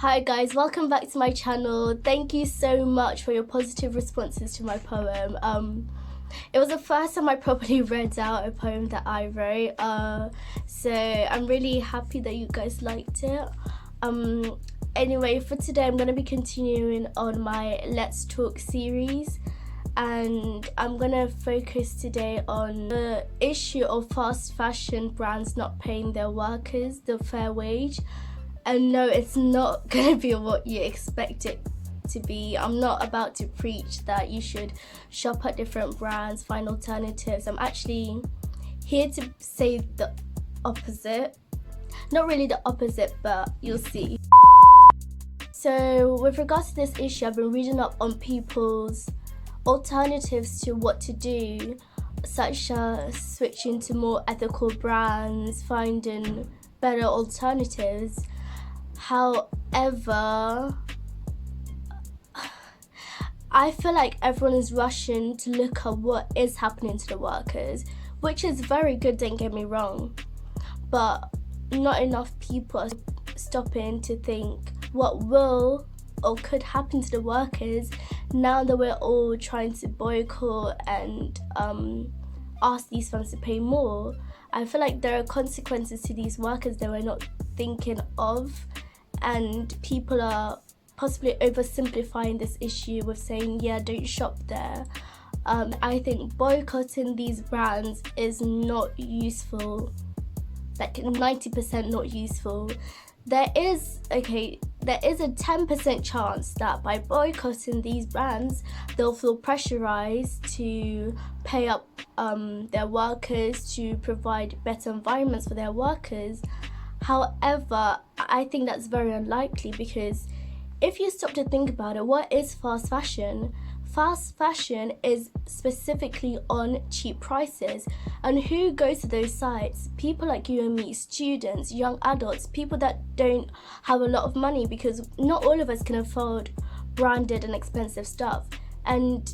Hi guys, welcome back to my channel. Thank you so much for your positive responses to my poem. It was the first time I properly read out a poem that I wrote, so I'm really happy that you guys liked it. Anyway, for today I'm going to be continuing on my Let's Talk series, and I'm going to focus today on the issue of fast fashion brands not paying their workers the fair wage. And no, it's not going to be what you expect it to be. I'm not about to preach that you should shop at different brands, find alternatives. I'm actually here to say the opposite. Not really the opposite, but you'll see. So with regards to this issue, I've been reading up on people's alternatives to what to do, such as switching to more ethical brands, finding better alternatives. However, I feel like everyone is rushing to look at what is happening to the workers, which is very good, don't get me wrong, but not enough people are stopping to think what will or could happen to the workers now that we're all trying to boycott and ask these firms to pay more. I feel like there are consequences to these workers that we're not thinking of, and people are possibly oversimplifying this issue with saying, yeah, don't shop there. I think boycotting these brands is not useful, like 90% not useful. There is a 10% chance that by boycotting these brands, they'll feel pressurized to pay up their workers, to provide better environments for their workers. However, I think that's very unlikely, because if you stop to think about it, what is fast fashion? Fast fashion is specifically on cheap prices. And who goes to those sites? People like you and me, students, young adults, people that don't have a lot of money, because not all of us can afford branded and expensive stuff. And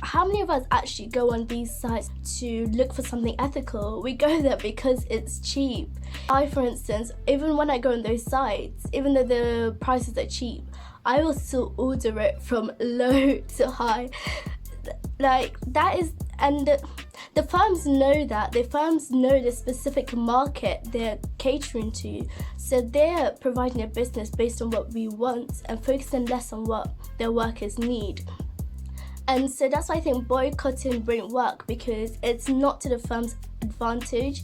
how many of us actually go on these sites to look for something ethical? We go there because it's cheap. I, for instance, even when I go on those sites, even though the prices are cheap, I will still order it from low to high. Like, that is, and the firms know that. The firms know the specific market they're catering to. So they're providing a business based on what we want and focusing less on what their workers need. And so that's why I think boycotting won't work, because it's not to the firm's advantage.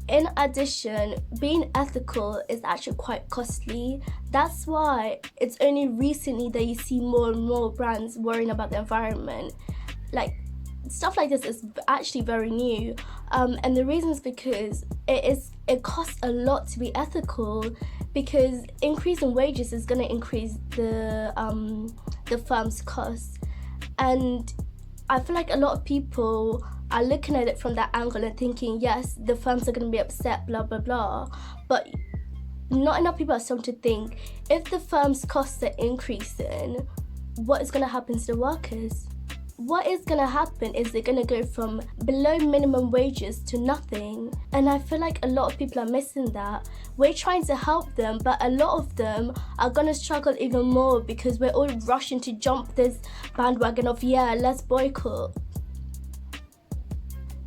In addition, being ethical is actually quite costly. That's why it's only recently that you see more and more brands worrying about the environment. Like, stuff like this is actually very new. And the reason is because it costs a lot to be ethical, because increasing wages is going to increase the firm's costs. And I feel like a lot of people are looking at it from that angle and thinking, yes, the firms are going to be upset, blah, blah, blah. But not enough people are starting to think, if the firm's costs are increasing, what is going to happen to the workers? What is going to happen is they're going to go from below minimum wages to nothing. And I feel like a lot of people are missing that. We're trying to help them, but a lot of them are going to struggle even more, because we're all rushing to jump this bandwagon of, yeah, let's boycott.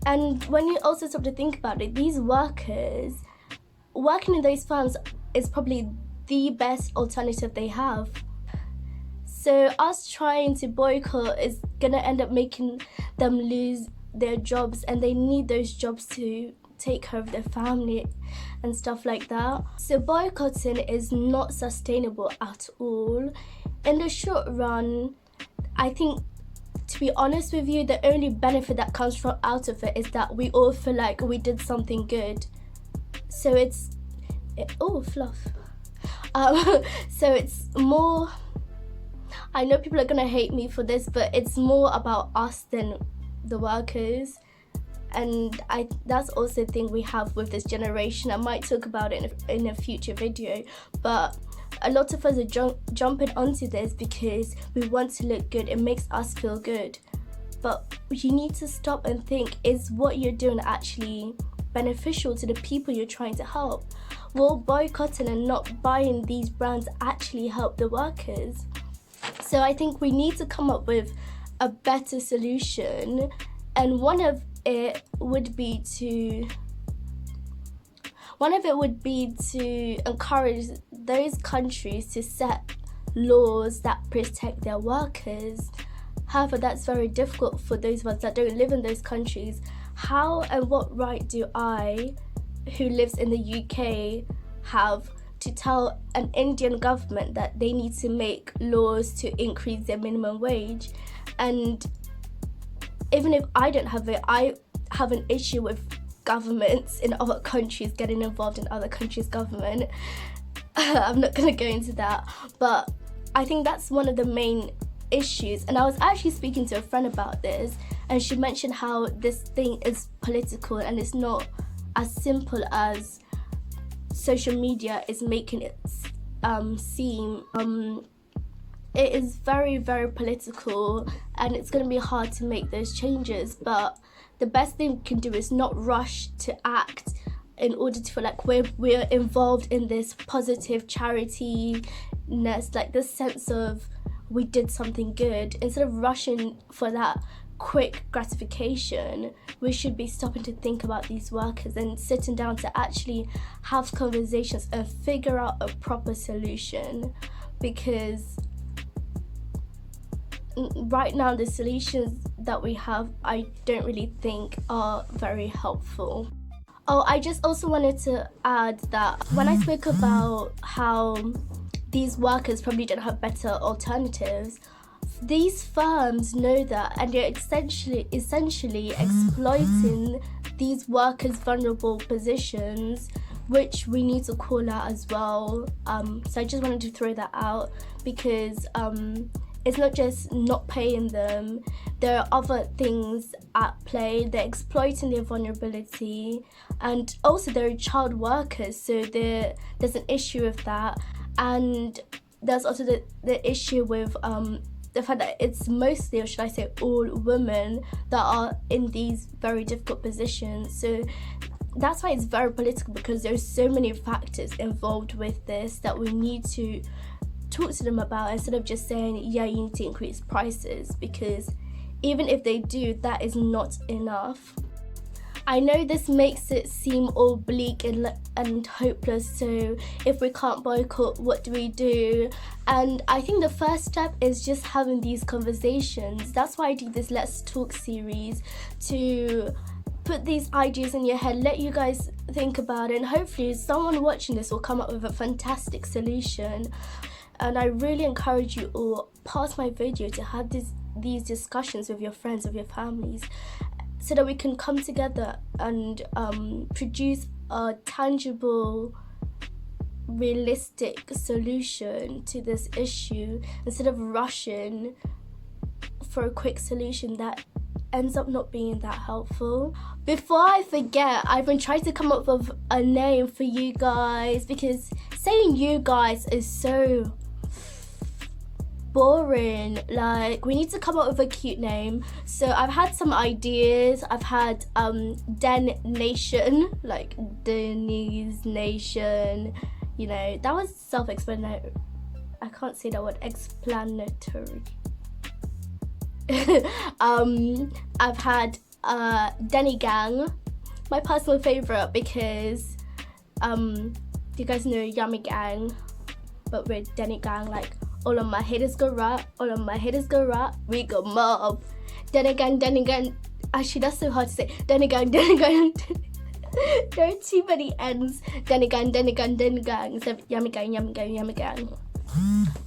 And when you also stop to think about it, these workers working in those firms is probably the best alternative they have. So us trying to boycott is going to end up making them lose their jobs, and they need those jobs to take care of their family and stuff like that. So boycotting is not sustainable at all. In the short run, I think, to be honest with you, the only benefit that comes out of it is that we all feel like we did something good. So fluff. So it's more, I know people are going to hate me for this, but it's more about us than the workers. And that's also the thing we have with this generation. I might talk about it in a future video, but a lot of us are jumping onto this because we want to look good. It makes us feel good. But you need to stop and think, is what you're doing actually beneficial to the people you're trying to help? will boycotting and not buying these brands actually help the workers? So I think we need to come up with a better solution, and one of it would be to encourage those countries to set laws that protect their workers. However, that's very difficult for those of us that don't live in those countries. How and what right do I, who lives in the UK, have to tell an Indian government that they need to make laws to increase their minimum wage? And even if I don't have it, I have an issue with governments in other countries getting involved in other countries' government. I'm not going to go into that, but I think that's one of the main issues. And I was actually speaking to a friend about this, and she mentioned how this thing is political and it's not as simple as social media is making it seem. It is very, very political, and it's going to be hard to make those changes, but the best thing we can do is not rush to act in order to feel like we're involved in this positive charityness, like this sense of we did something good. Instead of rushing for that quick gratification, we should be stopping to think about these workers and sitting down to actually have conversations and figure out a proper solution. Because right now the solutions that we have, I don't really think are very helpful. Oh, I just also wanted to add that when I spoke about how these workers probably don't have better alternatives, these firms know that, and they're essentially exploiting these workers' vulnerable positions, which we need to call out as well. So I just wanted to throw that out, because it's not just not paying them, there are other things at play. They're exploiting their vulnerability, and also they're child workers, so there's an issue with that. And there's also the issue with the fact that it's mostly, or should I say all, women that are in these very difficult positions. So that's why it's very political, because there's so many factors involved with this that we need to talk to them about, instead of just saying, yeah, you need to increase prices, because even if they do, that is not enough. I know this makes it seem all bleak and hopeless, so if we can't boycott, what do we do? And I think the first step is just having these conversations. That's why I do this Let's Talk series, to put these ideas in your head, let you guys think about it, and hopefully someone watching this will come up with a fantastic solution. And I really encourage you all, pause my video to have these discussions with your friends, with your families, so that we can come together and produce a tangible, realistic solution to this issue, instead of rushing for a quick solution that ends up not being that helpful. Before I forget, I've been trying to come up with a name for you guys, because saying you guys is so boring. Like, we need to come up with a cute name. So I've had some ideas. I've had Den Nation, like Denise Nation, you know, that was self-explanatory. I can't say that word, explanatory. I've had Denny Gang, my personal favorite, because you guys know Yummy Gang, but we're Denny Gang, like all of my haters go rap, all of my haters go rap, we go mob. Denny Gang, Denny Gang. Actually, that's so hard to say. Denny Gang, Denny Gang. There are too many N's. Denny Gang, Denny Gang, Denny Gang. Instead of Yummy Gang, Yummy Gang, Yummy Gang.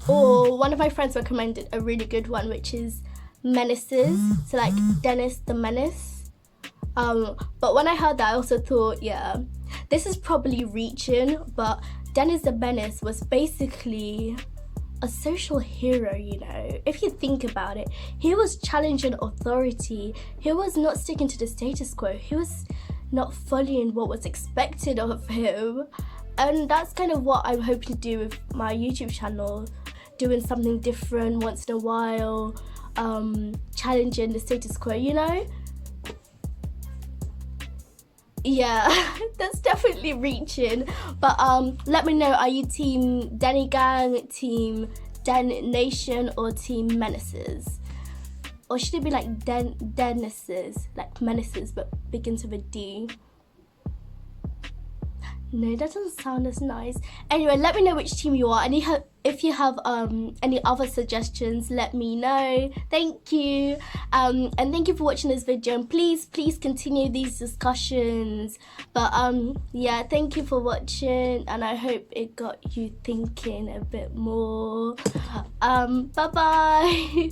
Or one of my friends recommended a really good one, which is Menaces. So like Dennis the Menace. But when I heard that, I also thought, yeah, this is probably reaching, but Dennis the Menace was basically a social hero, you know. If you think about it, he was challenging authority. He was not sticking to the status quo. He was not following what was expected of him. And that's kind of what I'm hoping to do with my YouTube channel, doing something different once in a while, challenging the status quo, you know. Yeah, that's definitely reaching. But let me know, are you team Danny Gang, team Den Nation, or team Menaces? Or should it be like Dennises, like menaces, but begins with a D? No, that doesn't sound as nice. Anyway, let me know which team you are, and if you have any other suggestions, let me know. Thank you, and thank you for watching this video. And please continue these discussions. But yeah, thank you for watching, and I hope it got you thinking a bit more. Bye bye.